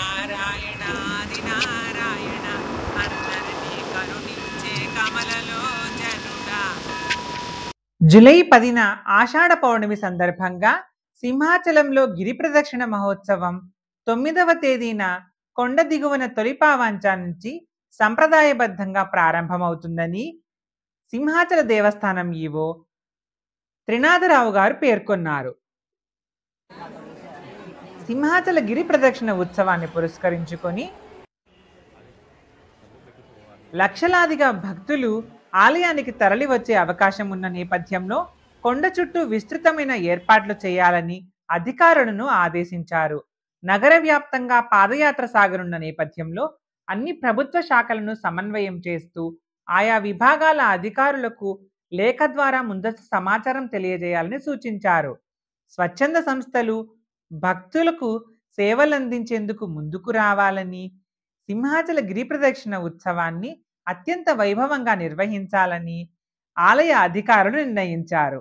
నారాయణాది నారాయణ అందరినీ కరుణించే కమలలో జనుడా. జూలై 10న ఆషాఢ పౌర్ణమి సందర్భంగా సింహాచలంలో గిరి ప్రదక్షిణ మహోత్సవం 9వ తేదీన కొండ దిగువన తొలిపావంచ నుంచి సంప్రదాయబద్ధంగా ప్రారంభమవుతుందని సింహాచల దేవస్థానం ఈవో త్రినాథరావు గారు పేర్కొన్నారు. సింహాచల గిరి ప్రదక్షిణ ఉత్సవాన్ని పురస్కరించుకొని లక్షలాదిగా భక్తులు ఆలయానికి తరలి వచ్చే అవకాశం ఉన్న నేపథ్యంలో కొండ చుట్టూ విస్తృతమైన ఏర్పాట్లు చేయాలని అధికారులను ఆదేశించారు. నగర వ్యాప్తంగా పాదయాత్ర సాగనున్న నేపథ్యంలో అన్ని ప్రభుత్వ శాఖలను సమన్వయం చేస్తూ ఆయా విభాగాల అధికారులకు లేఖ ద్వారా ముందస్తు సమాచారం తెలియజేయాలని సూచించారు. స్వచ్ఛంద సంస్థలు భక్తులకు సేవలందించేందుకు ముందుకు రావాలని, సింహాచల గిరి ప్రదక్షిణ ఉత్సవాన్ని అత్యంత వైభవంగా నిర్వహించాలని ఆలయ అధికారులు నిర్ణయించారు.